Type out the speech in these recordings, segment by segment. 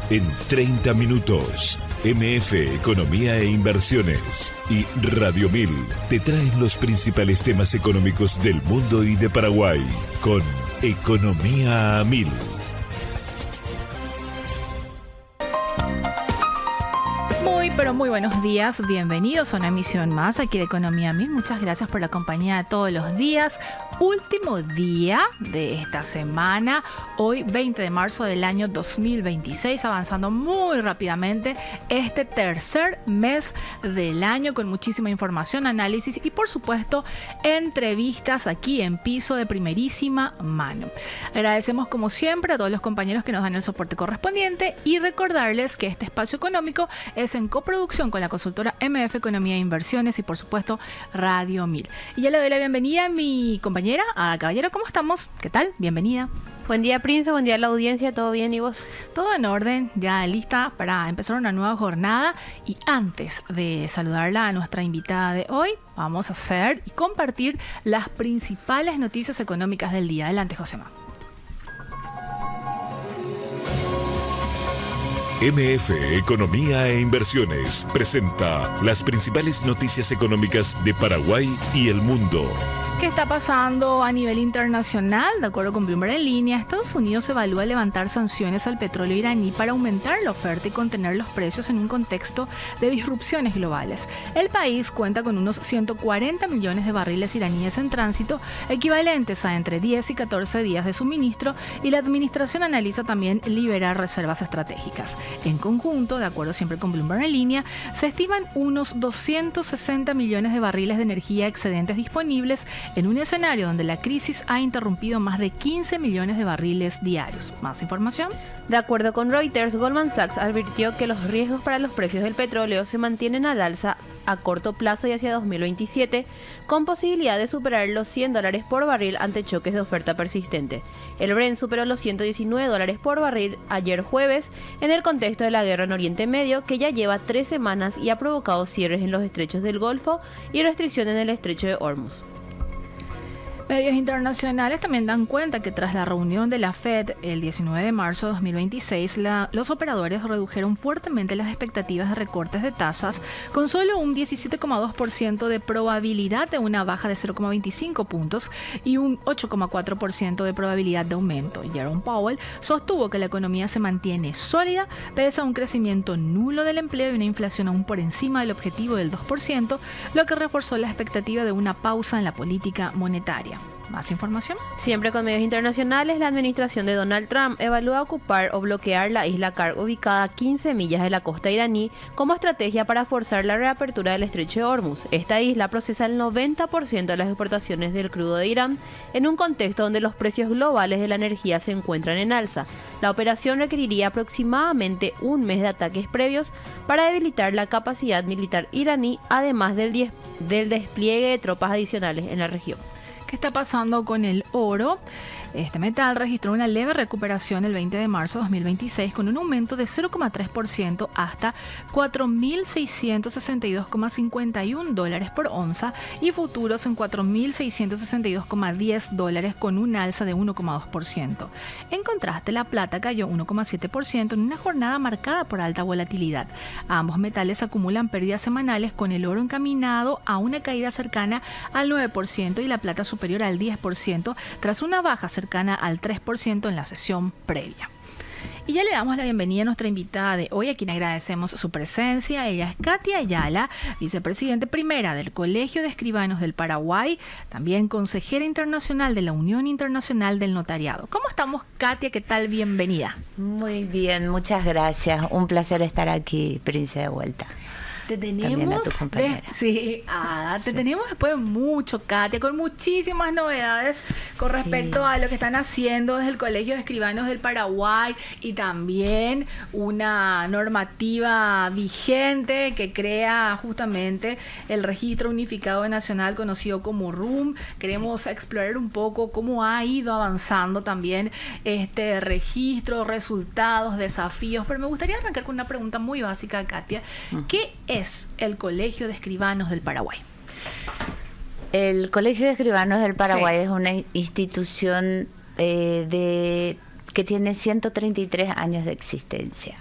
En 30 minutos, MF Economía e Inversiones y Radio 1000 te traen los principales temas económicos del mundo y de Paraguay con Economía a 1000. Pero muy buenos días, bienvenidos a una emisión más aquí de Economía 1000. Muchas gracias por la compañía de todos los días. Último día de esta semana, hoy 20 de marzo del año 2026, avanzando muy rápidamente este tercer mes del año con muchísima información, análisis y por supuesto entrevistas aquí en piso de primerísima mano. Agradecemos como siempre a todos los compañeros que nos dan el soporte correspondiente y recordarles que este espacio económico es en coproducción con la consultora MF Economía e Inversiones y por supuesto Radio 1000. Y ya le doy la bienvenida a mi compañera Ada Caballero. ¿Cómo estamos? ¿Qué tal? Bienvenida. Buen día, Prince. Buen día a la audiencia. ¿Todo bien y vos? Todo en orden, ya lista para empezar una nueva jornada. Y antes de saludarla a nuestra invitada de hoy, vamos a hacer y compartir las principales noticias económicas del día. Adelante, Josema. MF Economía e Inversiones presenta las principales noticias económicas de Paraguay y el mundo. ¿Qué está pasando a nivel internacional? De acuerdo con Bloomberg en línea, Estados Unidos evalúa levantar sanciones al petróleo iraní para aumentar la oferta y contener los precios en un contexto de disrupciones globales. El país cuenta con unos 140 millones de barriles iraníes en tránsito, equivalentes a entre 10 y 14 días de suministro, y la administración analiza también liberar reservas estratégicas. En conjunto, de acuerdo siempre con Bloomberg en línea, se estiman unos 260 millones de barriles de energía excedentes disponibles en un escenario donde la crisis ha interrumpido más de 15 millones de barriles diarios. ¿Más información? De acuerdo con Reuters, Goldman Sachs advirtió que los riesgos para los precios del petróleo se mantienen al alza a corto plazo y hacia 2027, con posibilidad de superar los $100 por barril ante choques de oferta persistente. El Brent superó los $119 por barril ayer jueves en el contexto de la guerra en Oriente Medio, que ya lleva 3 semanas y ha provocado cierres en los estrechos del Golfo y restricciones en el estrecho de Hormuz. Medios internacionales también dan cuenta que tras la reunión de la Fed el 19 de marzo de 2026, los operadores redujeron fuertemente las expectativas de recortes de tasas con solo un 17,2% de probabilidad de una baja de 0,25 puntos y un 8,4% de probabilidad de aumento. Jerome Powell sostuvo que la economía se mantiene sólida pese a un crecimiento nulo del empleo y una inflación aún por encima del objetivo del 2%, lo que reforzó la expectativa de una pausa en la política monetaria. ¿Más información? Siempre con medios internacionales, la administración de Donald Trump evalúa ocupar o bloquear la isla Kar, ubicada a 15 millas de la costa iraní, como estrategia para forzar la reapertura del estrecho de Hormuz. Esta isla procesa el 90% de las exportaciones del crudo de Irán, en un contexto donde los precios globales de la energía se encuentran en alza. La operación requeriría aproximadamente un mes de ataques previos para debilitar la capacidad militar iraní, además del despliegue de tropas adicionales en la región. ¿Qué está pasando con el oro? Este metal registró una leve recuperación el 20 de marzo de 2026 con un aumento de 0,3% hasta $4.662,51 por onza y futuros en $4.662,10 con un alza de 1,2%. En contraste, la plata cayó 1,7% en una jornada marcada por alta volatilidad. Ambos metales acumulan pérdidas semanales, con el oro encaminado a una caída cercana al 9% y la plata superior al 10% tras una baja cercana al 3% en la sesión previa. Y ya le damos la bienvenida a nuestra invitada de hoy, a quien agradecemos su presencia. Ella es Katia Ayala, vicepresidente primera del Colegio de Escribanos del Paraguay, también consejera internacional de la Unión Internacional del Notariado. ¿Cómo estamos, Katia? ¿Qué tal? Bienvenida. Muy bien, muchas gracias. Un placer estar aquí, Prince, de vuelta. Te tenemos, te tenemos después mucho, Katia, con muchísimas novedades con respecto a lo que están haciendo desde el Colegio de Escribanos del Paraguay y también una normativa vigente que crea justamente el Registro Unificado Nacional conocido como RUM. Queremos explorar un poco cómo ha ido avanzando también este registro, resultados, desafíos, pero me gustaría arrancar con una pregunta muy básica, Katia. ¿Qué es el Colegio de Escribanos del Paraguay? El Colegio de Escribanos del Paraguay es una institución de que tiene 133 años de existencia.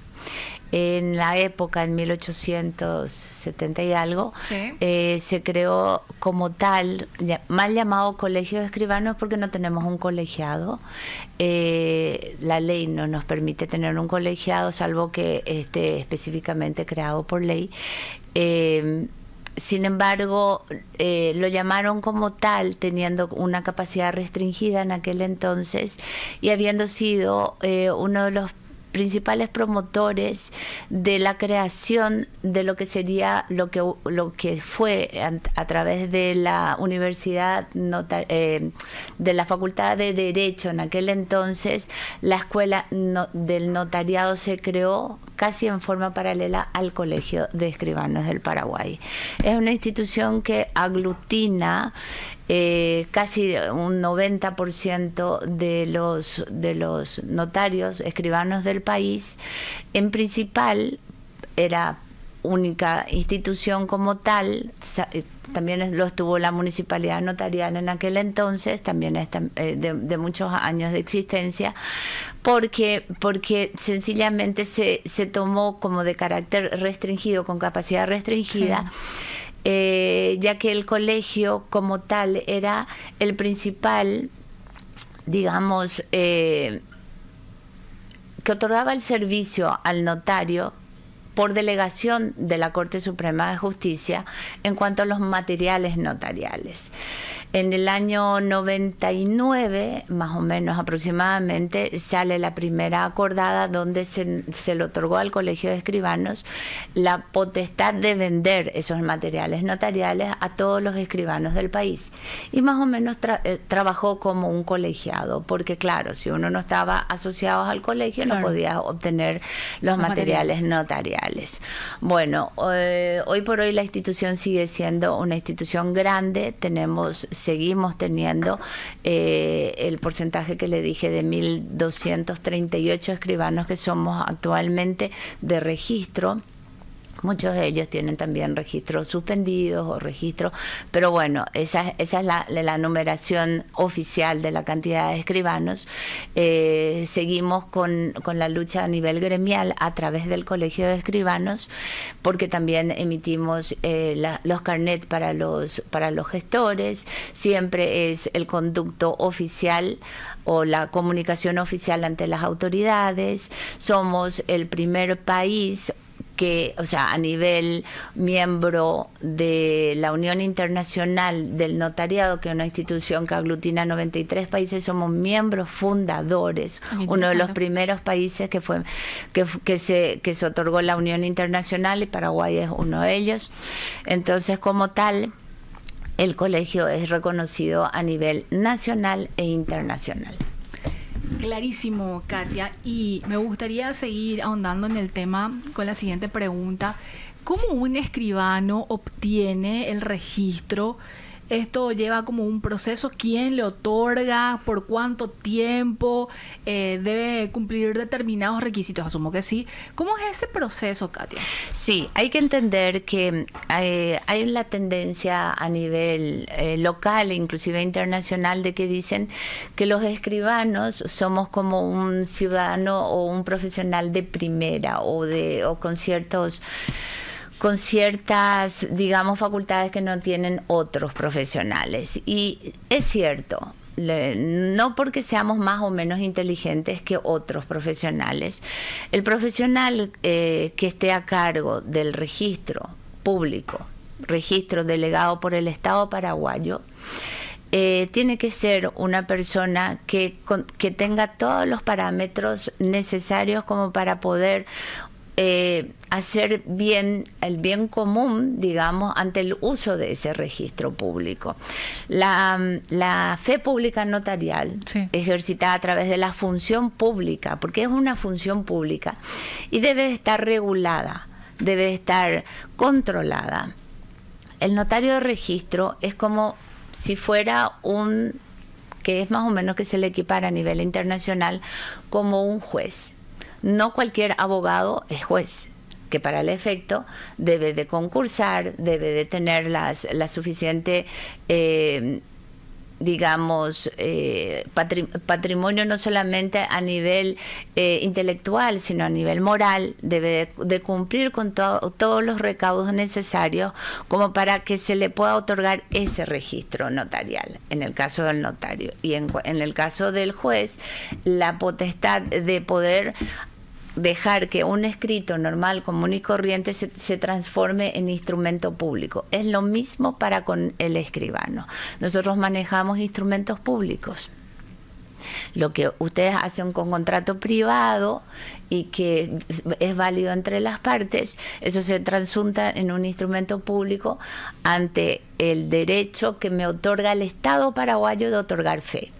En la época, en 1870 y algo, Sí. Se creó como tal, mal llamado Colegio de Escribanos, porque no tenemos un colegiado. La ley no nos permite tener un colegiado, salvo que esté específicamente creado por ley. Sin embargo, lo llamaron como tal, teniendo una capacidad restringida en aquel entonces y habiendo sido uno de los principales promotores de la creación de lo que sería lo que fue a través de la Universidad de la Facultad de Derecho en aquel entonces. La escuela del notariado se creó casi en forma paralela al Colegio de Escribanos del Paraguay. Es una institución que aglutina casi un 90% de los notarios, escribanos del país. En principal, era única institución como tal. También lo estuvo la municipalidad notarial en aquel entonces, también de muchos años de existencia, porque sencillamente se tomó como de carácter restringido, con capacidad restringida. Sí. Ya que el colegio como tal era el principal, digamos, que otorgaba el servicio al notario por delegación de la Corte Suprema de Justicia en cuanto a los materiales notariales. En el año 99, más o menos aproximadamente, sale la primera acordada donde se le otorgó al Colegio de Escribanos la potestad de vender esos materiales notariales a todos los escribanos del país. Y más o menos trabajó como un colegiado, porque claro, si uno no estaba asociado al colegio, claro, no podía obtener los materiales notariales. Bueno, hoy por hoy la institución sigue siendo una institución grande. Seguimos teniendo el porcentaje que le dije de 1.238 escribanos que somos actualmente de registro. Muchos de ellos tienen también registros suspendidos o registros, pero bueno, esa es la numeración oficial de la cantidad de escribanos. Seguimos con la lucha a nivel gremial a través del Colegio de Escribanos, porque también emitimos los carnets para los gestores. Siempre es el conducto oficial o la comunicación oficial ante las autoridades. Somos el primer país que, o sea, a nivel miembro de la Unión Internacional del Notariado, que es una institución que aglutina 93 países, somos miembros fundadores, uno de los primeros países que se otorgó la Unión Internacional, y Paraguay es uno de ellos. Entonces, como tal, el colegio es reconocido a nivel nacional e internacional. Clarísimo, Katia. Y me gustaría seguir ahondando en el tema con la siguiente pregunta. ¿Cómo un escribano obtiene el registro? ¿Esto lleva como un proceso? ¿Quién le otorga? ¿Por cuánto tiempo? ¿Debe cumplir determinados requisitos? Asumo que sí. ¿Cómo es ese proceso, Katia? Sí, hay que entender que hay la tendencia a nivel local e inclusive internacional de que dicen que los escribanos somos como un ciudadano o un profesional de primera o con ciertas, digamos, facultades que no tienen otros profesionales. Y es cierto, no porque seamos más o menos inteligentes que otros profesionales. El profesional que esté a cargo del registro público, registro delegado por el Estado paraguayo, tiene que ser una persona que tenga todos los parámetros necesarios como para poder hacer el bien común, digamos, ante el uso de ese registro público. La fe pública notarial, sí, ejercitada a través de la función pública, porque es una función pública y debe estar regulada, debe estar controlada. El notario de registro es como si fuera que es más o menos que se le equipara a nivel internacional como un juez. No cualquier abogado es juez, que para el efecto debe de concursar, debe de tener la suficiente digamos, patrimonio no solamente a nivel intelectual, sino a nivel moral, debe de cumplir con todos los recaudos necesarios como para que se le pueda otorgar ese registro notarial, en el caso del notario. Y en el caso del juez, la potestad de poder dejar que un escrito normal, común y corriente se transforme en instrumento público. Es lo mismo para con el escribano. Nosotros manejamos instrumentos públicos. Lo que ustedes hacen con contrato privado y que es válido entre las partes, eso se transunta en un instrumento público ante el derecho que me otorga el Estado paraguayo de otorgar fe.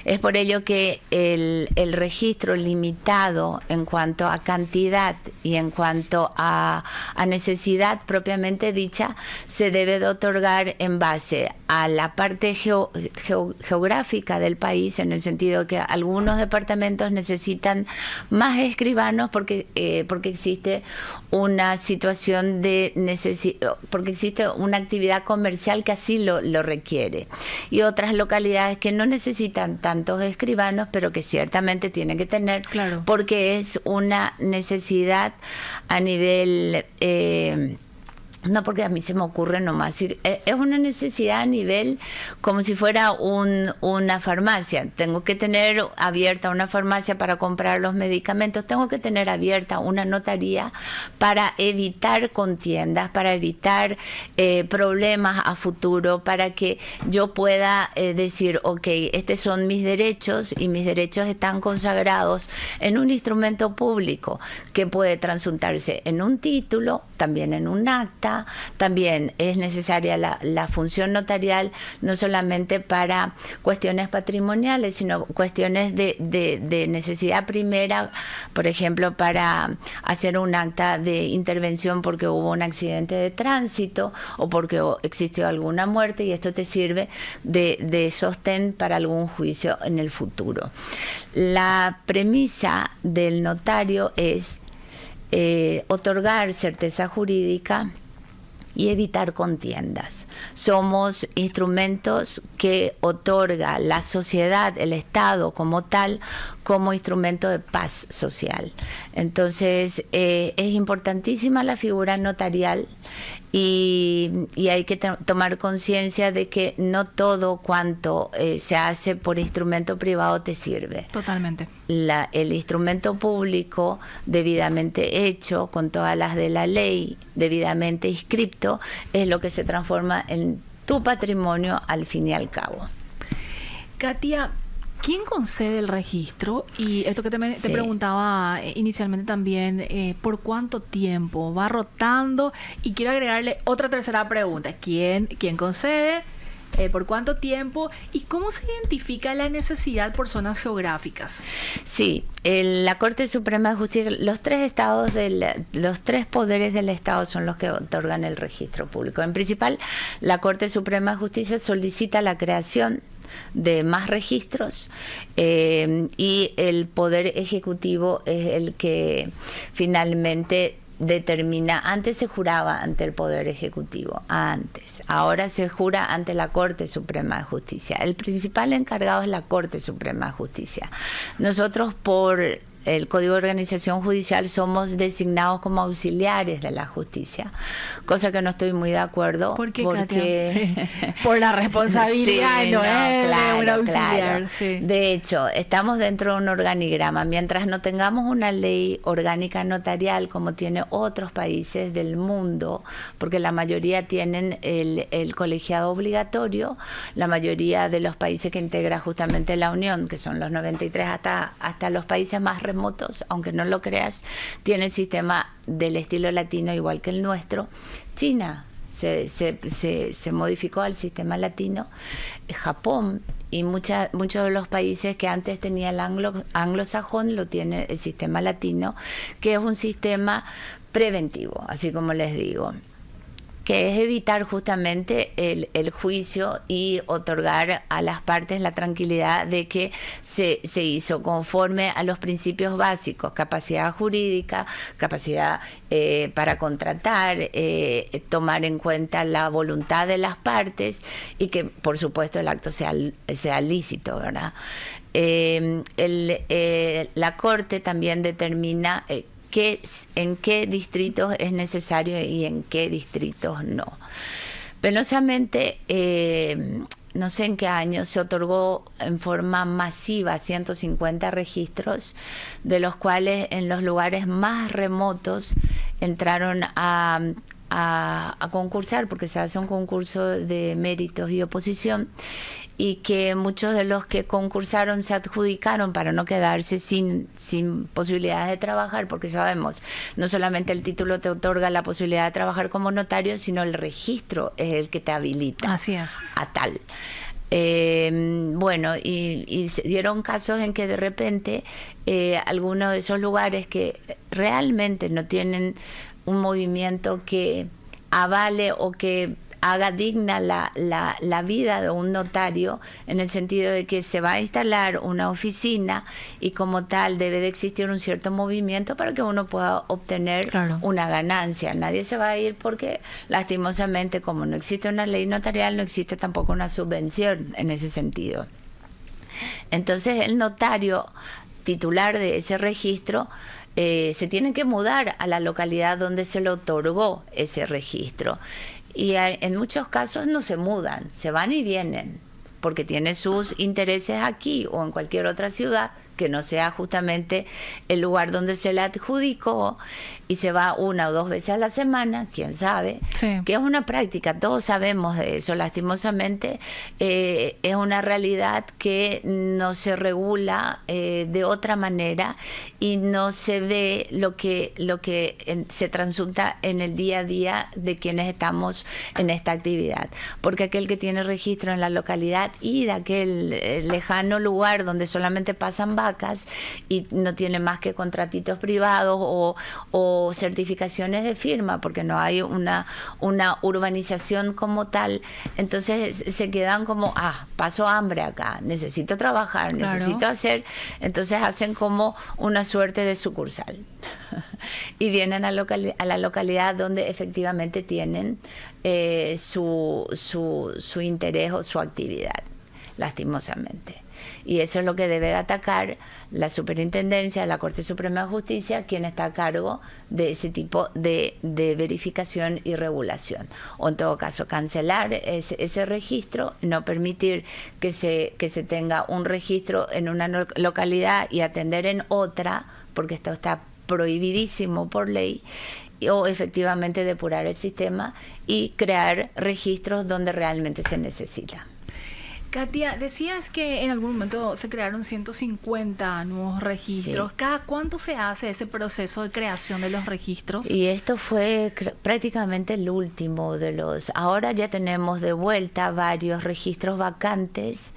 Es por ello que el registro limitado en cuanto a cantidad y en cuanto a necesidad propiamente dicha se debe de otorgar en base a la parte geográfica del país, en el sentido que algunos departamentos necesitan más escribanos porque existe una situación de necesidad, porque existe una actividad comercial que así lo requiere, y otras localidades que no necesitan tantos escribanos, pero que ciertamente tienen que tener, claro, porque es una necesidad a nivel... no porque a mí se me ocurre nomás decir, es una necesidad a nivel como si fuera una farmacia. Tengo que tener abierta una farmacia para comprar los medicamentos, tengo que tener abierta una notaría para evitar contiendas, para evitar problemas a futuro, para que yo pueda decir, ok, estos son mis derechos y mis derechos están consagrados en un instrumento público que puede transuntarse en un título, también en un acta. También es necesaria la función notarial, no solamente para cuestiones patrimoniales, sino cuestiones de necesidad primera, por ejemplo, para hacer un acta de intervención porque hubo un accidente de tránsito o porque existió alguna muerte, y esto te sirve de sostén para algún juicio en el futuro. La premisa del notario es otorgar certeza jurídica y evitar contiendas. Somos instrumentos que otorga la sociedad, el Estado como tal, como instrumento de paz social. Entonces, es importantísima la figura notarial y hay que tomar conciencia de que no todo cuanto se hace por instrumento privado te sirve. Totalmente. El instrumento público debidamente hecho, con todas las de la ley, debidamente inscripto, es lo que se transforma en tu patrimonio al fin y al cabo. Katia, ¿quién concede el registro? Y esto que te preguntaba inicialmente también, ¿por cuánto tiempo va rotando? Y quiero agregarle otra tercera pregunta. ¿Quién concede? ¿Por cuánto tiempo? ¿Y cómo se identifica la necesidad por zonas geográficas? Sí, la Corte Suprema de Justicia, los tres poderes del Estado son los que otorgan el registro público. En principal, la Corte Suprema de Justicia solicita la creación de más registros y el Poder Ejecutivo es el que finalmente determina. Antes se juraba ante el Poder Ejecutivo, ahora se jura ante la Corte Suprema de Justicia. El principal encargado es la Corte Suprema de Justicia. Nosotros, por el Código de Organización Judicial, somos designados como auxiliares de la justicia, cosa que no estoy muy de acuerdo. ¿Por qué, porque sí, por la responsabilidad, sí, no es claro, un auxiliar. Claro. Sí. De hecho, estamos dentro de un organigrama. Mientras no tengamos una ley orgánica notarial como tiene otros países del mundo, porque la mayoría tienen el colegiado obligatorio, la mayoría de los países que integra justamente la Unión, que son los 93 hasta los países más remotos, aunque no lo creas, tiene el sistema del estilo latino igual que el nuestro. China se modificó al sistema latino, Japón y muchos de los países que antes tenía el anglosajón lo tiene el sistema latino, que es un sistema preventivo, así como les digo. que es evitar justamente el juicio y otorgar a las partes la tranquilidad de que se hizo conforme a los principios básicos: capacidad jurídica, capacidad para contratar, tomar en cuenta la voluntad de las partes y que por supuesto el acto sea lícito, ¿verdad? La Corte también determina en qué distritos es necesario y en qué distritos no. Penosamente, no sé en qué año, se otorgó en forma masiva 150 registros, de los cuales en los lugares más remotos entraron a concursar, porque se hace un concurso de méritos y oposición, y que muchos de los que concursaron se adjudicaron para no quedarse sin posibilidades de trabajar, porque sabemos, no solamente el título te otorga la posibilidad de trabajar como notario, sino el registro es el que te habilita. Así es. A tal. Bueno, y se dieron casos en que de repente algunos de esos lugares que realmente no tienen un movimiento que avale o que haga digna la vida de un notario, en el sentido de que se va a instalar una oficina y como tal debe de existir un cierto movimiento para que uno pueda obtener una ganancia. Nadie se va a ir porque lastimosamente, como no existe una ley notarial, no existe tampoco una subvención en ese sentido. Entonces el notario titular de ese registro se tiene que mudar a la localidad donde se le otorgó ese registro. Y en muchos casos no se mudan, se van y vienen, porque tiene sus intereses aquí o en cualquier otra ciudad que no sea justamente el lugar donde se le adjudicó, y se va 1 o 2 veces a la semana, quién sabe, sí, que es una práctica, todos sabemos de eso. Lastimosamente es una realidad que no se regula de otra manera y no se ve lo que se transunta en el día a día de quienes estamos en esta actividad, porque aquel que tiene registro en la localidad y de aquel lejano lugar donde solamente pasan vacas y no tiene más que contratitos privados o certificaciones de firma, porque no hay una urbanización como tal, entonces se quedan como, paso hambre acá, necesito trabajar, necesito hacer, entonces hacen como una suerte de sucursal y vienen a la localidad donde efectivamente tienen su interés o su actividad, lastimosamente. Y eso es lo que debe de atacar la Superintendencia, la Corte Suprema de Justicia, quien está a cargo de ese tipo de verificación y regulación. O en todo caso, cancelar ese registro, no permitir que se tenga un registro en una localidad y atender en otra, porque esto está prohibidísimo por ley, o efectivamente depurar el sistema y crear registros donde realmente se necesita. Katia, decías que en algún momento se crearon 150 nuevos registros. Sí. ¿Cada cuánto se hace ese proceso de creación de los registros? Y esto fue prácticamente el último de los... Ahora ya tenemos de vuelta varios registros vacantes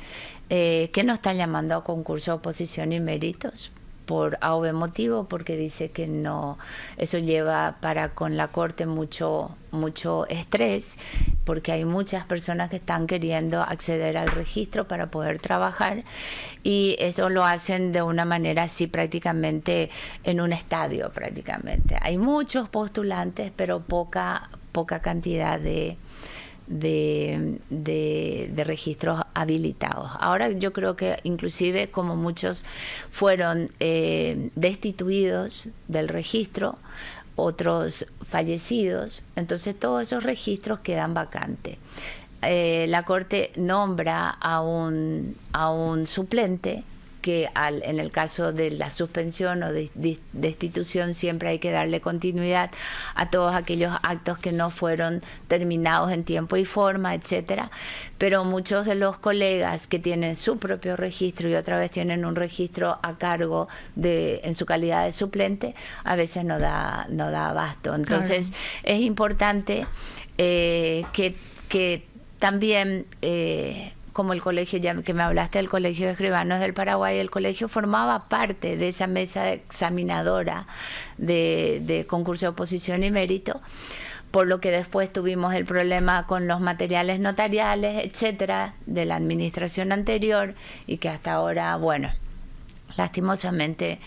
que nos están llamando a concurso de oposición y méritos por A o B motivo, porque dice que no, eso lleva para con la Corte mucho estrés, porque hay muchas personas que están queriendo acceder al registro para poder trabajar, y eso lo hacen de una manera así prácticamente en un estadio prácticamente. Hay muchos postulantes, pero poca cantidad de registros habilitados. Ahora yo creo que inclusive como muchos fueron destituidos del registro, otros fallecidos, entonces todos esos registros quedan vacantes. La Corte nombra a un suplente que en el caso de la suspensión o de destitución siempre hay que darle continuidad a todos aquellos actos que no fueron terminados en tiempo y forma, etcétera. Pero muchos de los colegas que tienen su propio registro y otra vez tienen un registro a cargo en su calidad de suplente, a veces no da abasto. Entonces es importante que también como el colegio, ya que me hablaste del Colegio de Escribanos del Paraguay, el colegio formaba parte de esa mesa examinadora de concurso de oposición y mérito, por lo que después tuvimos el problema con los materiales notariales, etcétera, de la administración anterior, y que hasta ahora, bueno, lastimosamente,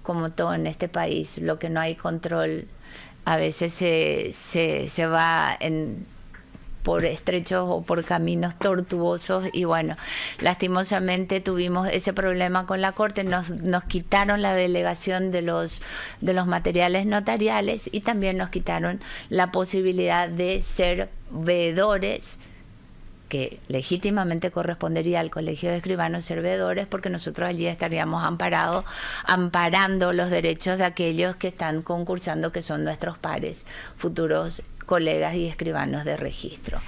como todo en este país, lo que no hay control a veces se va por estrechos o por caminos tortuosos, y bueno, lastimosamente tuvimos ese problema con la Corte, nos quitaron la delegación de los materiales notariales, y también nos quitaron la posibilidad de ser veedores, que legítimamente correspondería al Colegio de Escribanos ser veedores, porque nosotros allí estaríamos amparando los derechos de aquellos que están concursando, que son nuestros pares, futuros colegas y escribanos de registro.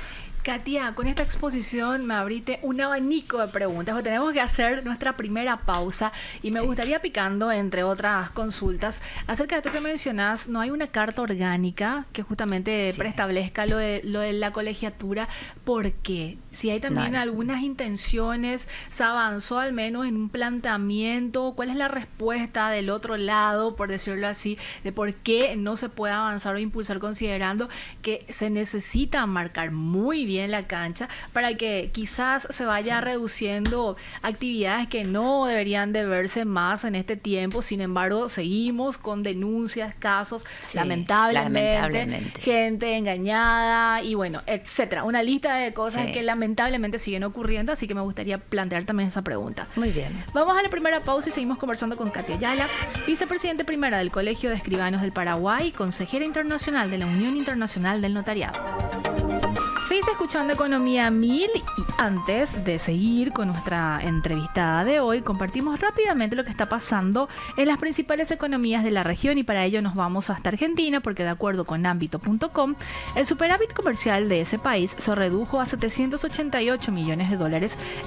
Katia, con esta exposición me abriste un abanico de preguntas, porque tenemos que hacer nuestra primera pausa, y me gustaría, picando entre otras consultas, acerca de esto que mencionás. No hay una carta orgánica que justamente preestablezca lo de la colegiatura. ¿Por qué? Si hay también algunas intenciones, ¿se avanzó al menos en un planteamiento? ¿Cuál es la respuesta del otro lado, por decirlo así, de por qué no se puede avanzar o impulsar, considerando que se necesita marcar muy bien la cancha para que quizás se vaya reduciendo actividades que no deberían de verse más en este tiempo? Sin embargo, seguimos con denuncias, casos, lamentablemente, gente engañada y bueno, etcétera. Una lista de cosas que lamentablemente siguen ocurriendo, así que me gustaría plantear también esa pregunta. Muy bien. Vamos a la primera pausa y seguimos conversando con Katia Ayala, vicepresidente primera del Colegio de Escribanos del Paraguay, consejera internacional de la Unión Internacional del Notariado. Seguís escuchando Economía 1000, y antes de seguir con nuestra entrevistada de hoy, compartimos rápidamente lo que está pasando en las principales economías de la región, y para ello nos vamos hasta Argentina, porque de acuerdo con Ámbito.com, el superávit comercial de ese país se redujo a $788 millones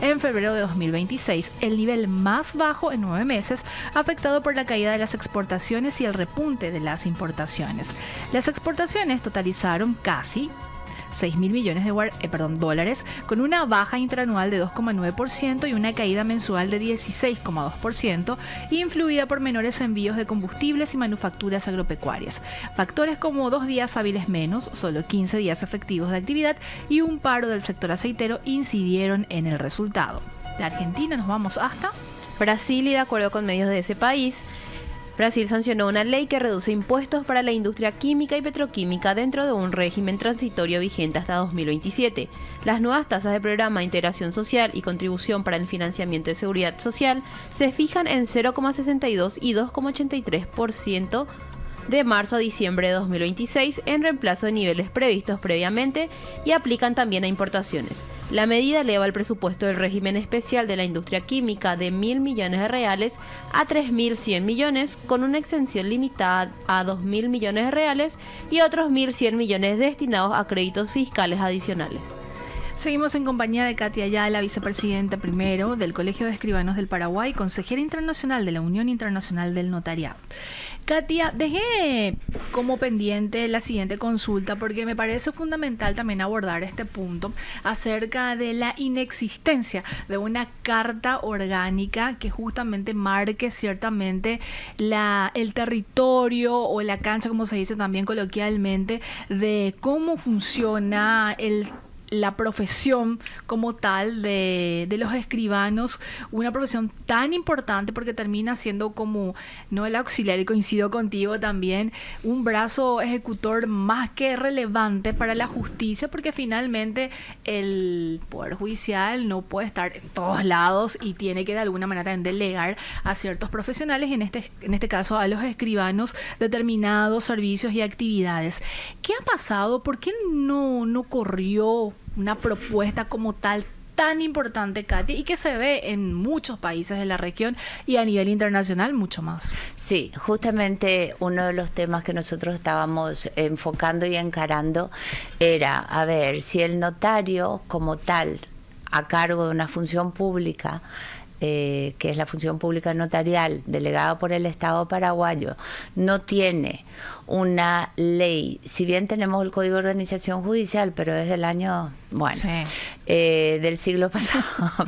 en febrero de 2026, el nivel más bajo en 9 meses, afectado por la caída de las exportaciones y el repunte de las importaciones. Las exportaciones totalizaron casi 6.000 millones de dólares, con una baja interanual de 2,9% y una caída mensual de 16,2%, influida por menores envíos de combustibles y manufacturas agropecuarias. Factores como 2 días hábiles menos, solo 15 días efectivos de actividad y un paro del sector aceitero incidieron en el resultado. De Argentina nos vamos hasta Brasil, y de acuerdo con medios de ese país, Brasil sancionó una ley que reduce impuestos para la industria química y petroquímica dentro de un régimen transitorio vigente hasta 2027. Las nuevas tasas de programa de integración social y contribución para el financiamiento de seguridad social se fijan en 0,62 y 2,83% de marzo a diciembre de 2026, en reemplazo de niveles previstos previamente, y aplican también a importaciones. La medida eleva el presupuesto del régimen especial de la industria química de 1.000 millones de reales a 3.100 millones, con una exención limitada a 2.000 millones de reales y otros 1.100 millones destinados a créditos fiscales adicionales. Seguimos en compañía de Katia Ayala, vicepresidenta primero del Colegio de Escribanos del Paraguay, consejera internacional de la Unión Internacional del Notariado. Katia, dejé como pendiente la siguiente consulta, porque me parece fundamental también abordar este punto acerca de la inexistencia de una carta orgánica que justamente marque ciertamente el territorio o la cancha, como se dice también coloquialmente, de cómo funciona la profesión como tal de los escribanos, una profesión tan importante porque termina siendo como, no el auxiliar, y coincido contigo también, un brazo ejecutor más que relevante para la justicia, porque finalmente el Poder Judicial no puede estar en todos lados y tiene que de alguna manera también delegar a ciertos profesionales, en este caso a los escribanos, determinados servicios y actividades. ¿Qué ha pasado? ¿Por qué no corrió una propuesta como tal tan importante, Katia, y que se ve en muchos países de la región y a nivel internacional mucho más? Sí, justamente uno de los temas que nosotros estábamos enfocando y encarando era, a ver, si el notario como tal, a cargo de una función pública, que es la función pública notarial delegada por el Estado paraguayo, no tiene una ley, si bien tenemos el Código de Organización Judicial, pero es del año, del siglo pasado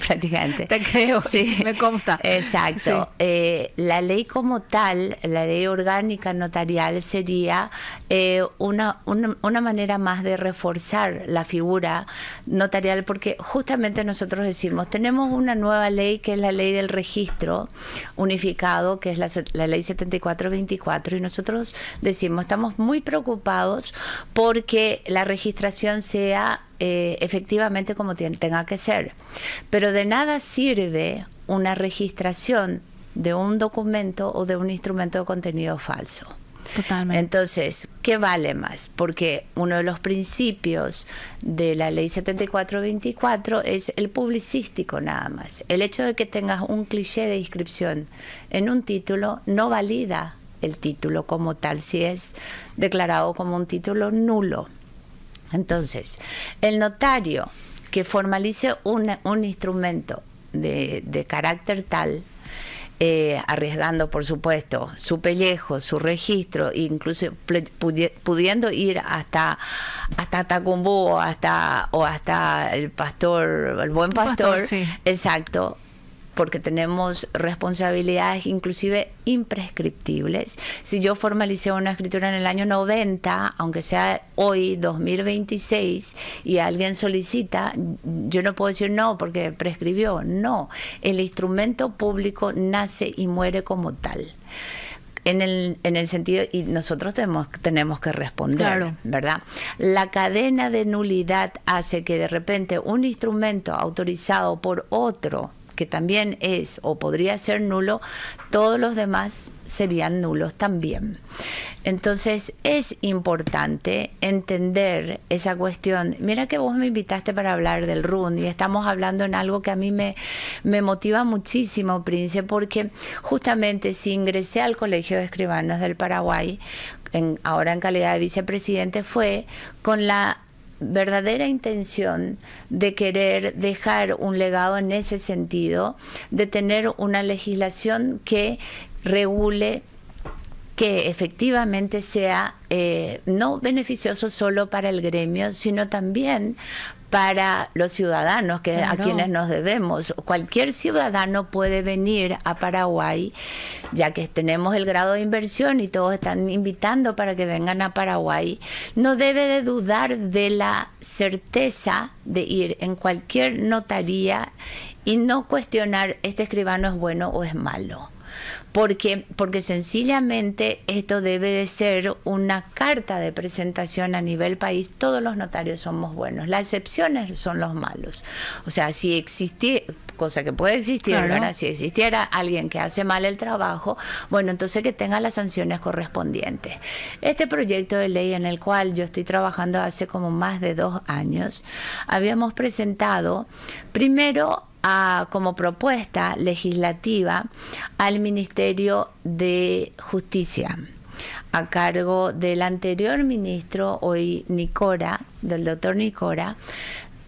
prácticamente. Te creo, sí, me consta. Exacto. Sí. La ley como tal, la ley orgánica notarial sería una manera más de reforzar la figura notarial, porque justamente nosotros decimos, tenemos una nueva ley que es la ley del registro unificado, que es la ley 7424, y nosotros decimos, estamos muy preocupados porque la registración sea efectivamente como tenga que ser. Pero de nada sirve una registración de un documento o de un instrumento de contenido falso. Totalmente. Entonces, ¿qué vale más? Porque uno de los principios de la ley 7424 es el publicístico nada más. El hecho de que tengas un cliché de inscripción en un título no valida el título como tal, si es declarado como un título nulo. Entonces, el notario que formalice un instrumento de carácter tal, arriesgando, por supuesto, su pellejo, su registro, incluso pudiendo ir hasta Tacumbú o hasta el buen pastor, sí. Exacto, porque tenemos responsabilidades inclusive imprescriptibles. Si yo formalicé una escritura en el año 90, aunque sea hoy 2026, y alguien solicita, yo no puedo decir no porque prescribió. No, el instrumento público nace y muere como tal. En el sentido, y nosotros tenemos que responder, claro, ¿verdad? La cadena de nulidad hace que de repente un instrumento autorizado por otro, que también es o podría ser nulo, todos los demás serían nulos también. Entonces es importante entender esa cuestión. Mira que vos me invitaste para hablar del RUN y estamos hablando en algo que a mí me motiva muchísimo, Prince, porque justamente si ingresé al Colegio de Escribanos del Paraguay, ahora en calidad de vicepresidente, fue con la verdadera intención de querer dejar un legado en ese sentido, de tener una legislación que regule, que efectivamente sea no beneficioso solo para el gremio, sino también para los ciudadanos, que claro, a quienes nos debemos. Cualquier ciudadano puede venir a Paraguay, ya que tenemos el grado de inversión y todos están invitando para que vengan a Paraguay. No debe de dudar de la certeza de ir en cualquier notaría y no cuestionar este escribano es bueno o es malo. Porque sencillamente esto debe de ser una carta de presentación a nivel país. Todos los notarios somos buenos, las excepciones son los malos. O sea, si existiera, cosa que puede existir, claro, ¿verdad? Si existiera alguien que hace mal el trabajo, bueno, entonces que tenga las sanciones correspondientes. Este proyecto de ley, en el cual yo estoy trabajando hace como más de 2 años, habíamos presentado primero como propuesta legislativa al Ministerio de Justicia, a cargo del anterior ministro, hoy Nicora, del doctor Nicora,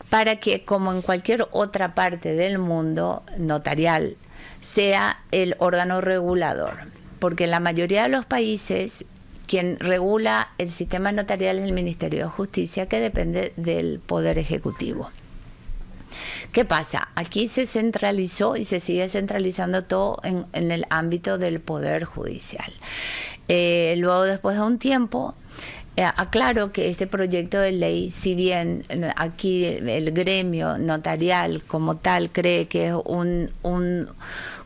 para que, como en cualquier otra parte del mundo notarial, sea el órgano regulador. Porque en la mayoría de los países, quien regula el sistema notarial es el Ministerio de Justicia, que depende del Poder Ejecutivo. ¿Qué pasa? Aquí se centralizó y se sigue centralizando todo en el ámbito del Poder Judicial. Luego, después de un tiempo, aclaro que este proyecto de ley, si bien aquí el gremio notarial como tal cree que es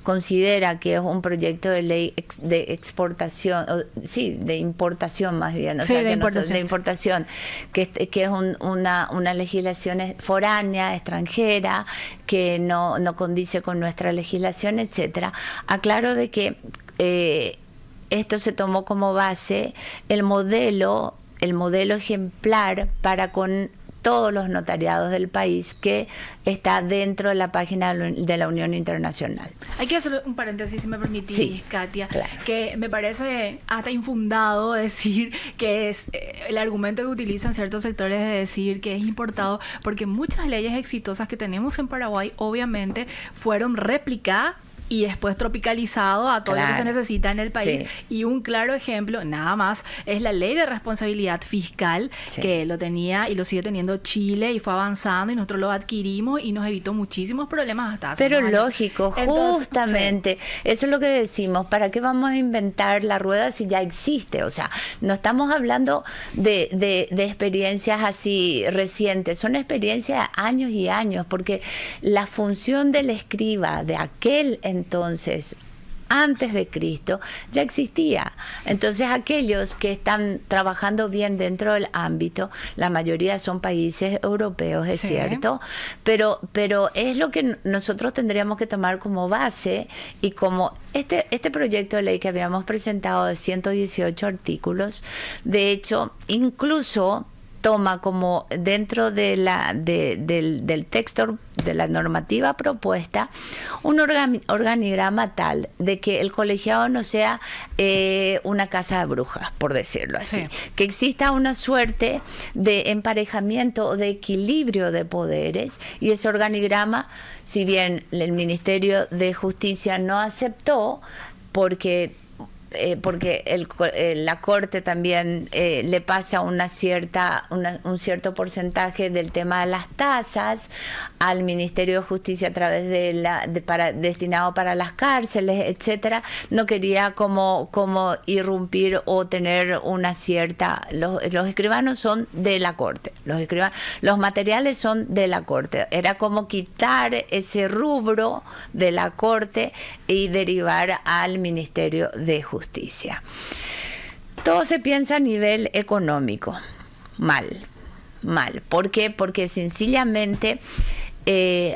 considera que es un proyecto de ley de exportación, de importación más bien, sí, de importación, que es una legislación foránea, extranjera, que no condice con nuestra legislación, etcétera. Aclaro de que esto se tomó como base el modelo ejemplar para con todos los notariados del país, que está dentro de la página de la Unión Internacional. Hay que hacer un paréntesis, si me permitís, Sí, Katia, claro. que me parece hasta infundado decir que es el argumento que utilizan ciertos sectores de decir que es importado, porque muchas leyes exitosas que tenemos en Paraguay obviamente fueron replicadas y después tropicalizado a todo lo que se necesita en el país. Sí. Y un claro ejemplo, nada más, es la ley de responsabilidad fiscal, sí, que lo tenía y lo sigue teniendo Chile y fue avanzando y nosotros lo adquirimos y nos evitó muchísimos problemas hasta hace Pero años. lógico, entonces, justamente, sí, eso es lo que decimos, ¿para qué vamos a inventar la rueda si ya existe? O sea, no estamos hablando de experiencias así recientes, son experiencias de años y años, porque la función del escriba de aquel entonces, antes de Cristo, ya existía. Entonces, aquellos que están trabajando bien dentro del ámbito, la mayoría son países europeos, es cierto, pero es lo que nosotros tendríamos que tomar como base, y como este proyecto de ley que habíamos presentado de 118 artículos, de hecho, incluso toma como dentro de del texto de la normativa propuesta un organigrama tal de que el colegiado no sea una casa de brujas, por decirlo así, sí, que exista una suerte de emparejamiento o de equilibrio de poderes, y ese organigrama, si bien el Ministerio de Justicia no aceptó, porque la Corte también le pasa un cierto porcentaje del tema de las tasas al Ministerio de Justicia a través destinado para las cárceles, etcétera. No quería como irrumpir o tener una cierta... Los escribanos son de la Corte, los materiales son de la Corte. Era como quitar ese rubro de la Corte y derivar al Ministerio de Justicia. Todo se piensa a nivel económico. Mal. ¿Por qué? Porque sencillamente,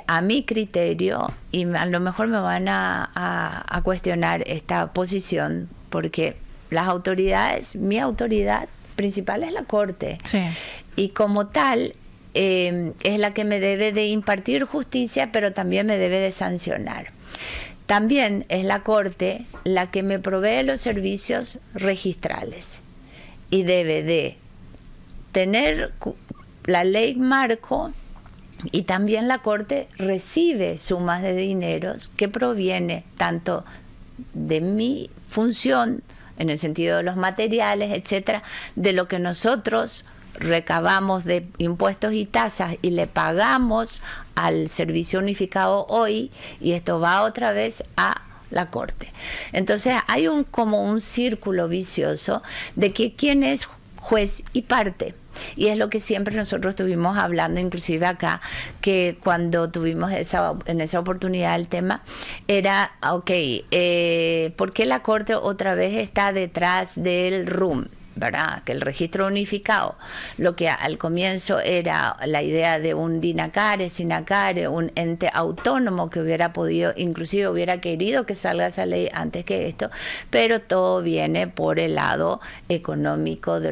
a mi criterio, y a lo mejor me van a cuestionar esta posición, porque las autoridades, mi autoridad principal es la Corte. Sí. Y como tal, es la que me debe de impartir justicia, pero también me debe de sancionar. También es la Corte la que me provee los servicios registrales y debe de tener la ley marco, y también la Corte recibe sumas de dineros que proviene tanto de mi función, en el sentido de los materiales, etcétera, de lo que nosotros recabamos de impuestos y tasas y le pagamos al Servicio Unificado hoy, y esto va otra vez a la Corte. Entonces hay como un círculo vicioso de que quién es juez y parte. Y es lo que siempre nosotros estuvimos hablando, inclusive acá, que cuando tuvimos en esa oportunidad el tema, era, ¿por qué la Corte otra vez está detrás del RUM? ¿Verdad? Que el registro unificado, lo que al comienzo era la idea de un DINACARE, SINACARE, un ente autónomo que hubiera podido, inclusive hubiera querido que salga esa ley antes que esto, pero todo viene por el lado económico de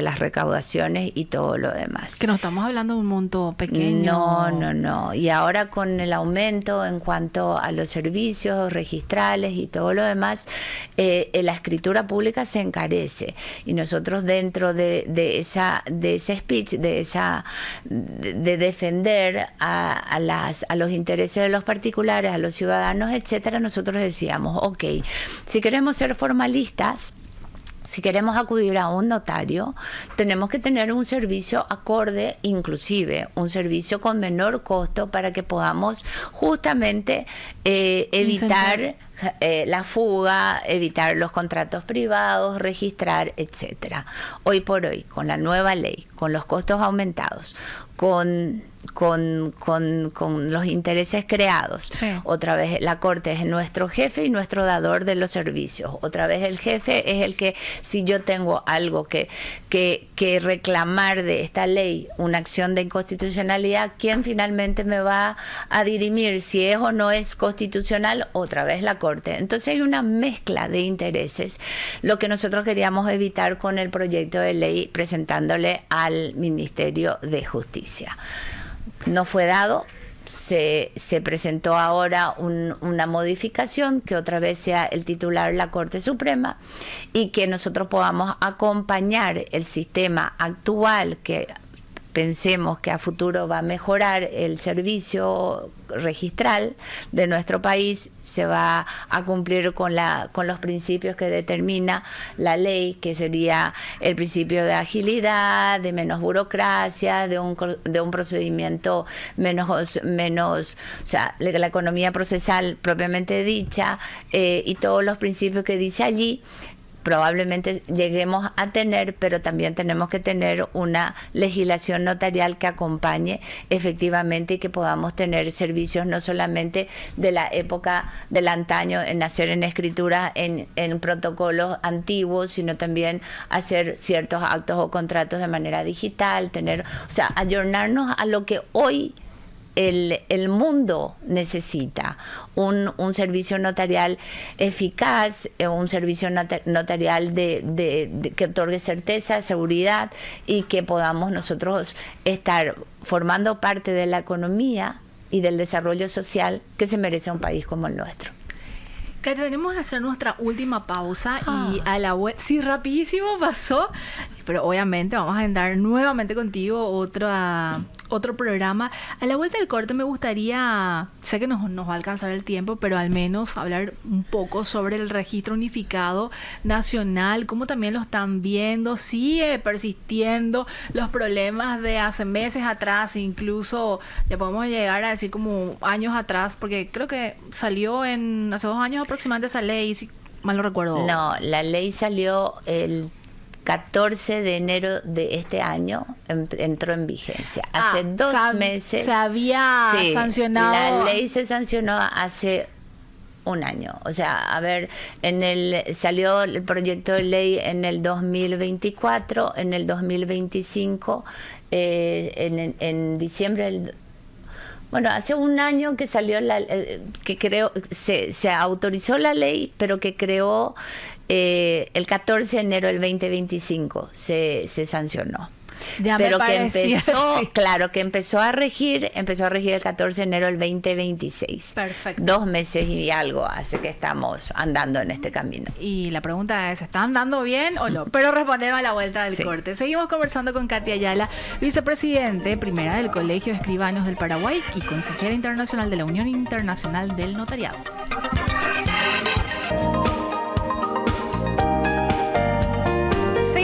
las recaudaciones y todo lo demás. Que no estamos hablando de un monto pequeño. No. Y ahora con el aumento en cuanto a los servicios registrales y todo lo demás, la escritura pública se encarece, y nosotros dentro de ese speech, de defender a los intereses de los particulares, a los ciudadanos, etcétera, nosotros decíamos, si queremos ser formalistas, si queremos acudir a un notario, tenemos que tener un servicio acorde, inclusive un servicio con menor costo, para que podamos justamente evitar la fuga, evitar los contratos privados, registrar, etcétera. Hoy por hoy, con la nueva ley, con los costos aumentados, con los intereses creados. Sí. Otra vez la Corte es nuestro jefe y nuestro dador de los servicios. Otra vez el jefe es el que, si yo tengo algo que reclamar de esta ley, una acción de inconstitucionalidad, ¿quién finalmente me va a dirimir si es o no es constitucional? Otra vez la Corte. Corte. Entonces hay una mezcla de intereses, lo que nosotros queríamos evitar con el proyecto de ley presentándole al Ministerio de Justicia. No fue dado. Se presentó ahora una modificación, que otra vez sea el titular la Corte Suprema, y que nosotros podamos acompañar el sistema actual, que pensemos que a futuro va a mejorar el servicio registral de nuestro país, se va a cumplir con los principios que determina la ley, que sería el principio de agilidad, de menos burocracia, de un procedimiento menos, o sea, la economía procesal propiamente dicha, y todos los principios que dice allí. Probablemente lleguemos a tener, pero también tenemos que tener una legislación notarial que acompañe efectivamente y que podamos tener servicios no solamente de la época del antaño, en hacer en escritura, en protocolos antiguos, sino también hacer ciertos actos o contratos de manera digital, o sea, ayornarnos a lo que hoy el mundo necesita, un servicio notarial eficaz, un servicio notarial que otorgue certeza, seguridad, y que podamos nosotros estar formando parte de la economía y del desarrollo social que se merece un país como el nuestro. Que tenemos que hacer nuestra última pausa y a la web, sí, rapidísimo pasó, pero obviamente vamos a andar nuevamente contigo otro programa. A la vuelta del corte me gustaría, sé que nos va a alcanzar el tiempo, pero al menos hablar un poco sobre el registro unificado nacional, cómo también lo están viendo, sigue persistiendo los problemas de hace meses atrás, incluso ya podemos llegar a decir como años atrás, porque creo que salió hace 2 años aproximadamente esa ley, si mal no recuerdo. No, la ley salió el 14 de enero de este año, entró en vigencia. Hace 2 meses. Se había sancionado. La ley se sancionó hace 1 año. O sea, a ver, salió el proyecto de ley en el 2024, en el 2025, en diciembre bueno, hace 1 año que salió que creo se autorizó la ley, pero que creó el 14 de enero del 2025 se sancionó. Ya pero me que parecía, empezó, sí. Claro, que empezó a regir el 14 de enero del 2026. Perfecto. 2 meses y algo hace que estamos andando en este camino. Y la pregunta es, ¿está andando bien o no? Pero respondemos a la vuelta del corte. Seguimos conversando con Katia Ayala, vicepresidente primera del Colegio de Escribanos del Paraguay y consejera internacional de la Unión Internacional del Notariado.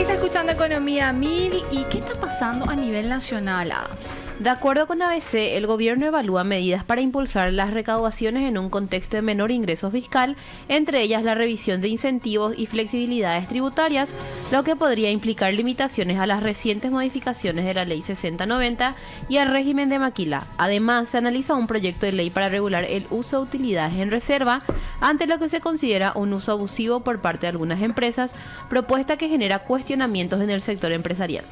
Escuchando Economía 1000, ¿y qué está pasando a nivel nacional, Ada? De acuerdo con ABC, el gobierno evalúa medidas para impulsar las recaudaciones en un contexto de menor ingreso fiscal, entre ellas la revisión de incentivos y flexibilidades tributarias, lo que podría implicar limitaciones a las recientes modificaciones de la Ley 6090 y al régimen de maquila. Además, se analiza un proyecto de ley para regular el uso de utilidades en reserva, ante lo que se considera un uso abusivo por parte de algunas empresas, propuesta que genera cuestionamientos en el sector empresarial.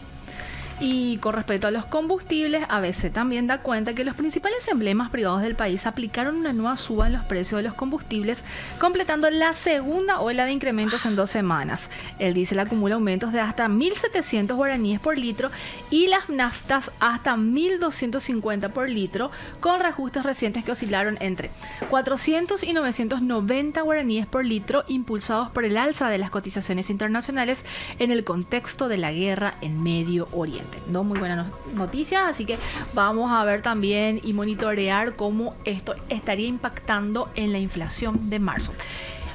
Y con respecto a los combustibles, ABC también da cuenta que los principales emblemas privados del país aplicaron una nueva suba en los precios de los combustibles, completando la segunda ola de incrementos en 2 semanas. El diésel acumula aumentos de hasta 1.700 guaraníes por litro y las naftas hasta 1.250 por litro, con reajustes recientes que oscilaron entre 400 y 990 guaraníes por litro, impulsados por el alza de las cotizaciones internacionales en el contexto de la guerra en Medio Oriente. No muy buenas noticias, así que vamos a ver también y monitorear cómo esto estaría impactando en la inflación de marzo.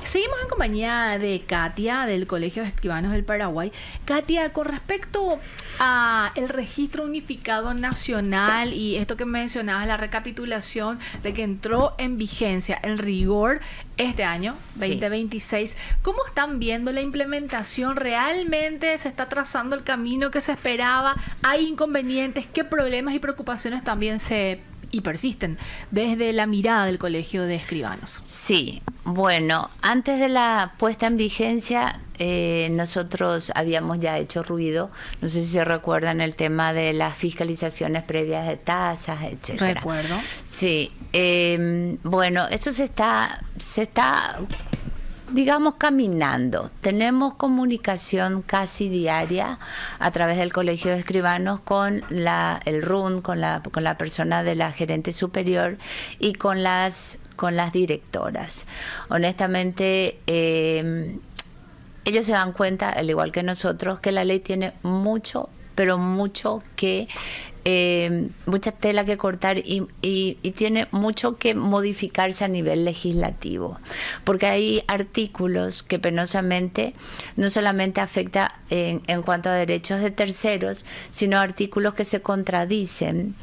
Seguimos en compañía de Katia, del Colegio de Escribanos del Paraguay. Katia, con respecto a el registro unificado nacional y esto que mencionabas, la recapitulación de que entró en vigencia el rigor este año, 2026, ¿cómo están viendo la implementación? ¿Realmente se está trazando el camino que se esperaba? ¿Hay inconvenientes? ¿Qué problemas y preocupaciones también se y persisten desde la mirada del Colegio de Escribanos. Sí, bueno, antes de la puesta en vigencia, nosotros habíamos ya hecho ruido, no sé si se recuerdan el tema de las fiscalizaciones previas de tasas, etcétera. Recuerdo. Sí, bueno, esto se está digamos, caminando. Tenemos comunicación casi diaria a través del Colegio de Escribanos con el RUN, con la persona de la gerente superior y con las directoras. Honestamente, ellos se dan cuenta, al igual que nosotros, que la ley tiene mucho, pero mucho que mucha tela que cortar y tiene mucho que modificarse a nivel legislativo, porque hay artículos que penosamente no solamente afecta en cuanto a derechos de terceros, sino artículos que se contradicen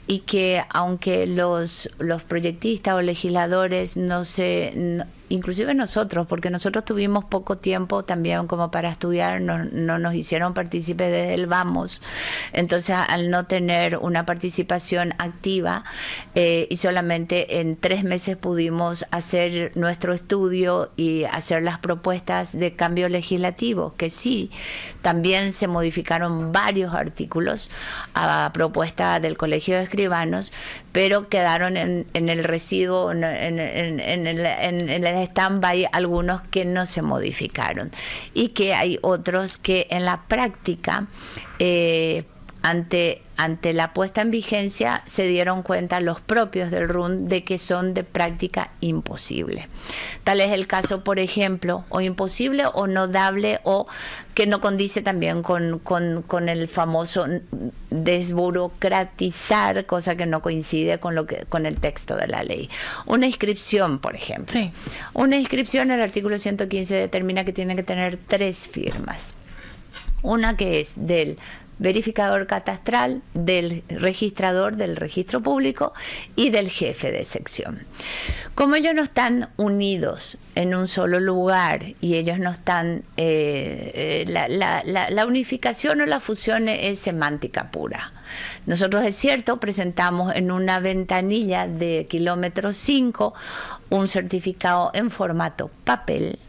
y que aunque los proyectistas o legisladores inclusive nosotros, porque nosotros tuvimos poco tiempo también como para estudiar, no nos hicieron partícipes desde el vamos, entonces al no tener una participación activa y solamente en 3 meses pudimos hacer nuestro estudio y hacer las propuestas de cambio legislativo, que sí, también se modificaron varios artículos a propuesta del Colegio de Escribanos, pero quedaron en el residuo, en el stand-by, algunos que no se modificaron y que hay otros que en la práctica ante la puesta en vigencia se dieron cuenta los propios del RUN de que son de práctica imposible. Tal es el caso, por ejemplo, o imposible o no dable, o que no condice también con el famoso desburocratizar, cosa que no coincide con el texto de la ley. Una inscripción, por ejemplo. Sí. Una inscripción, el artículo 115 determina que tiene que tener 3 firmas. Una que es del verificador catastral, del registrador del registro público y del jefe de sección. Como ellos no están unidos en un solo lugar y ellos no están, la unificación o la fusión es semántica pura. Nosotros, es cierto, presentamos en una ventanilla de kilómetro 5 un certificado en formato papel,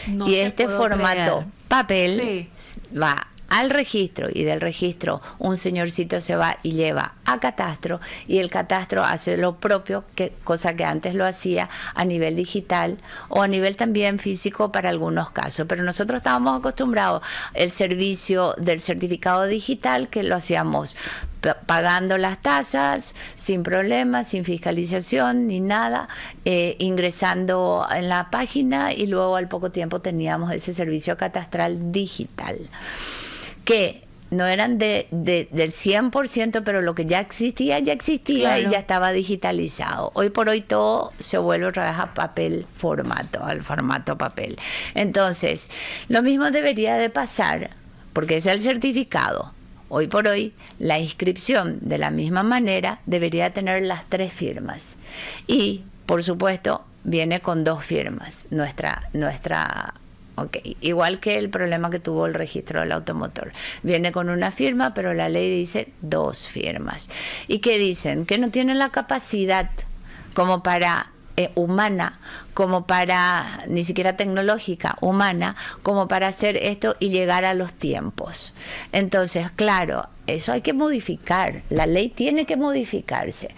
No y te este puedo formato creer. papel Sí. va al registro, y del registro un señorcito se va y lleva a catastro, y el catastro hace lo propio, cosa que antes lo hacía a nivel digital o a nivel también físico para algunos casos, pero nosotros estábamos acostumbrados al servicio del certificado digital, que lo hacíamos pagando las tasas sin problemas, sin fiscalización ni nada, ingresando en la página, y luego al poco tiempo teníamos ese servicio catastral digital, que no eran del 100%, pero lo que ya existía, claro, y ya estaba digitalizado. Hoy por hoy todo se vuelve otra vez a papel al formato papel. Entonces, lo mismo debería de pasar, porque es el certificado. Hoy por hoy, la inscripción, de la misma manera, debería tener las 3 firmas. Y, por supuesto, viene con 2 firmas. Igual que el problema que tuvo el registro del automotor. Viene con una firma, pero la ley dice 2 firmas. ¿Y qué dicen? Que no tienen la capacidad como para humana, como para, ni siquiera tecnológica, humana, como para hacer esto y llegar a los tiempos. Entonces, claro, eso hay que modificar. La ley tiene que modificarse.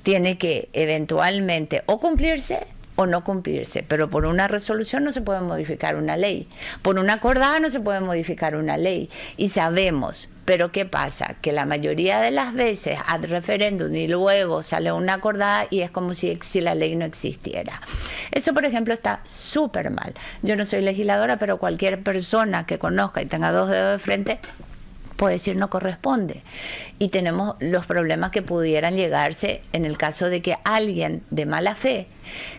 Tiene que eventualmente o cumplirse o no cumplirse, pero por una resolución no se puede modificar una ley, por una acordada no se puede modificar una ley, y sabemos, pero ¿qué pasa? Que la mayoría de las veces ad referéndum y luego sale una acordada y es como si la ley no existiera. Eso, por ejemplo, está súper mal. Yo no soy legisladora, pero cualquier persona que conozca y tenga 2 dedos de frente puede decir no corresponde. Y tenemos los problemas que pudieran llegarse en el caso de que alguien de mala fe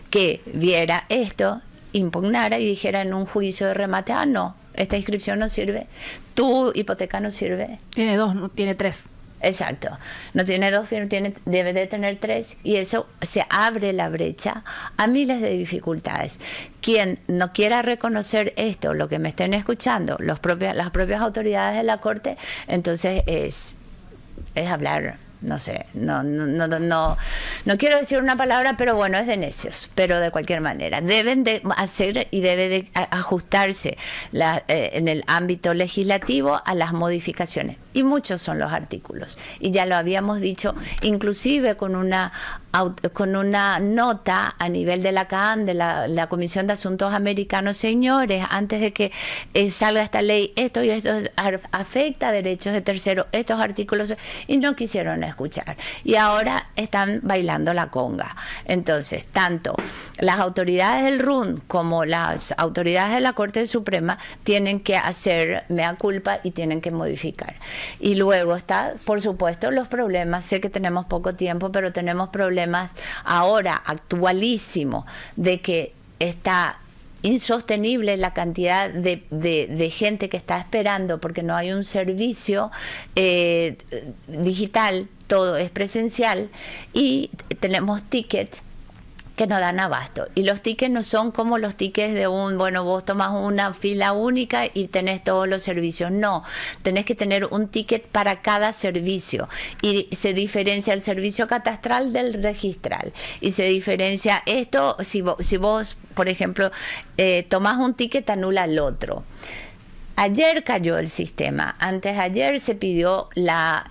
que viera esto, impugnara y dijera en un juicio de remate, no, esta inscripción no sirve, tu hipoteca no sirve. Tiene 2, no tiene 3. Exacto, no tiene 2 firmas, debe de tener 3, y eso se abre la brecha a miles de dificultades. Quien no quiera reconocer esto, lo que me estén escuchando, las propias autoridades de la Corte, entonces es hablar no sé, no quiero decir una palabra, pero bueno, es de necios, pero de cualquier manera. Deben de hacer y debe de ajustarse en el ámbito legislativo a las modificaciones. Y muchos son los artículos. Y ya lo habíamos dicho, inclusive con una nota a nivel de la CAN, de la Comisión de Asuntos Americanos, señores, antes de que salga esta ley, esto y esto afecta a derechos de terceros, estos artículos, y no quisieron escuchar. Y ahora están bailando la conga. Entonces, tanto las autoridades del RUN como las autoridades de la Corte Suprema tienen que hacer mea culpa y tienen que modificar. Y luego está, por supuesto, los problemas. Sé que tenemos poco tiempo, pero tenemos problemas ahora actualísimos de que está insostenible la cantidad de gente que está esperando porque no hay un servicio digital, todo es presencial, y tenemos tickets que no dan abasto. Y los tickets no son como los tickets de vos tomás una fila única y tenés todos los servicios. No, tenés que tener un ticket para cada servicio. Y se diferencia el servicio catastral del registral. Y se diferencia esto, si vos por ejemplo, tomás un ticket, anula el otro. Ayer cayó el sistema, antes ayer se pidió la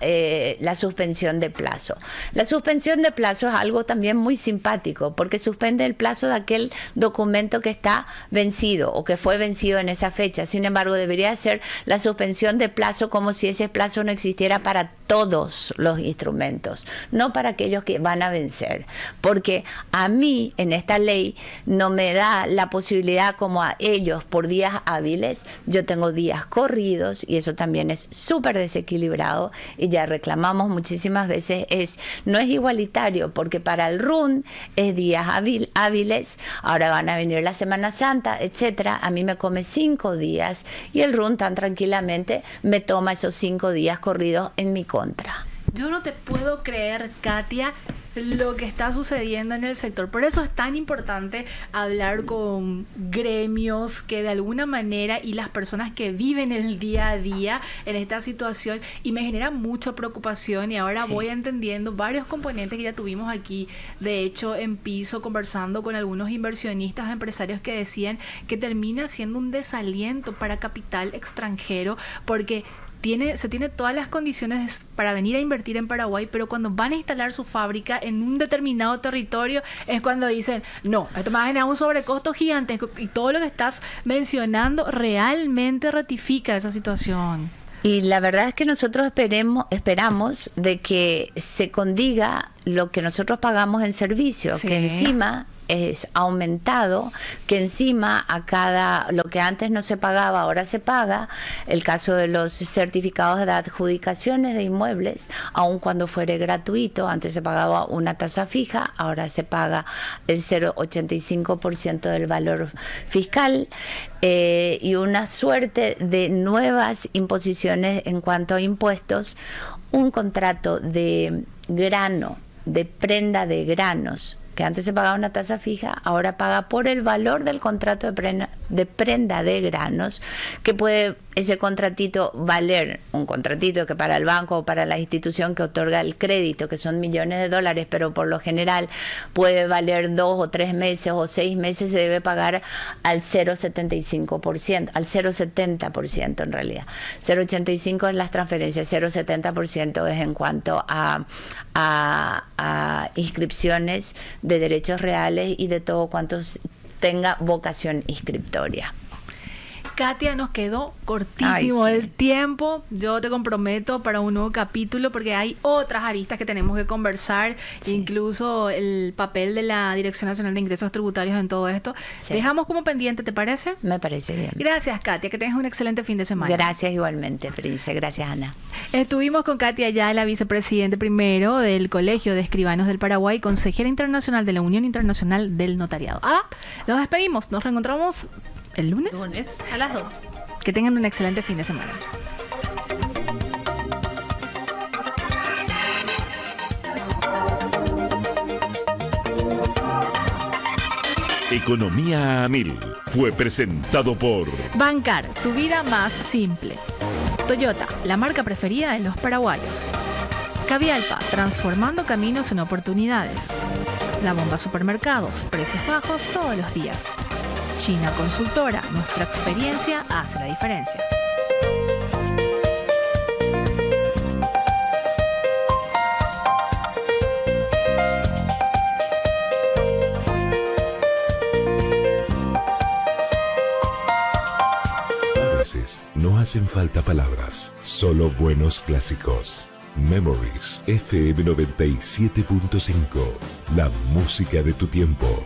suspensión de plazo. La suspensión de plazo es algo también muy simpático, porque suspende el plazo de aquel documento que está vencido o que fue vencido en esa fecha. Sin embargo, debería ser la suspensión de plazo como si ese plazo no existiera para todos los instrumentos, no para aquellos que van a vencer. Porque a mí, en esta ley, no me da la posibilidad como a ellos por días hábiles. Yo tengo días corridos y eso también es súper desequilibrado, y ya reclamamos muchísimas veces, no es igualitario, porque para el RUN es días hábiles, ahora van a venir la Semana Santa, etcétera. A mí me come 5 días y el RUN tan tranquilamente me toma esos 5 días corridos en mi contra. Yo no te puedo creer, Katia, lo que está sucediendo en el sector. Por eso es tan importante hablar con gremios que de alguna manera, y las personas que viven el día a día en esta situación, y me genera mucha preocupación, y ahora voy entendiendo varios componentes que ya tuvimos aquí, de hecho en piso, conversando con algunos inversionistas, empresarios que decían que termina siendo un desaliento para capital extranjero, porque se tiene todas las condiciones para venir a invertir en Paraguay, pero cuando van a instalar su fábrica en un determinado territorio es cuando dicen, no, esto me va a generar un sobrecosto gigantesco, y todo lo que estás mencionando realmente ratifica esa situación. Y la verdad es que nosotros esperamos de que se condiga lo que nosotros pagamos en servicio, que encima es aumentado, que encima lo que antes no se pagaba, ahora se paga. El caso de los certificados de adjudicaciones de inmuebles, aun cuando fuere gratuito, antes se pagaba una tasa fija, ahora se paga el 0,85% del valor fiscal, y una suerte de nuevas imposiciones en cuanto a impuestos. Un contrato de grano, de prenda de granos, que antes se pagaba una tasa fija, ahora paga por el valor del contrato de prenda de granos, que puede ese contratito valer, un contratito que para el banco o para la institución que otorga el crédito, que son millones de dólares, pero por lo general puede valer 2 o 3 meses o 6 meses, se debe pagar al 0,75%, al 0,70% en realidad. 0,85% es las transferencias, 0,70% es en cuanto a inscripciones de derechos reales y de todo cuanto tenga vocación inscriptoria. Katia, nos quedó cortísimo el tiempo. Yo te comprometo para un nuevo capítulo, porque hay otras aristas que tenemos que conversar, incluso el papel de la Dirección Nacional de Ingresos Tributarios en todo esto. Dejamos como pendiente, ¿te parece? Me parece bien. Gracias, Katia, que tengas un excelente fin de semana. Gracias igualmente, Prince. Gracias, Ana. Estuvimos con Katia Ayala, vicepresidente primero del Colegio de Escribanos del Paraguay, consejera internacional de la Unión Internacional del Notariado. Nos despedimos, nos reencontramos el lunes a las 2. Que tengan un excelente fin de semana. Economía a Mil fue presentado por Bancar, tu vida más simple. Toyota, la marca preferida de los paraguayos. Cavialpa, transformando caminos en oportunidades. La Bomba Supermercados, precios bajos todos los días. China Consultora, nuestra experiencia hace la diferencia. A veces no hacen falta palabras, solo buenos clásicos. Memories FM 97.5, la música de tu tiempo.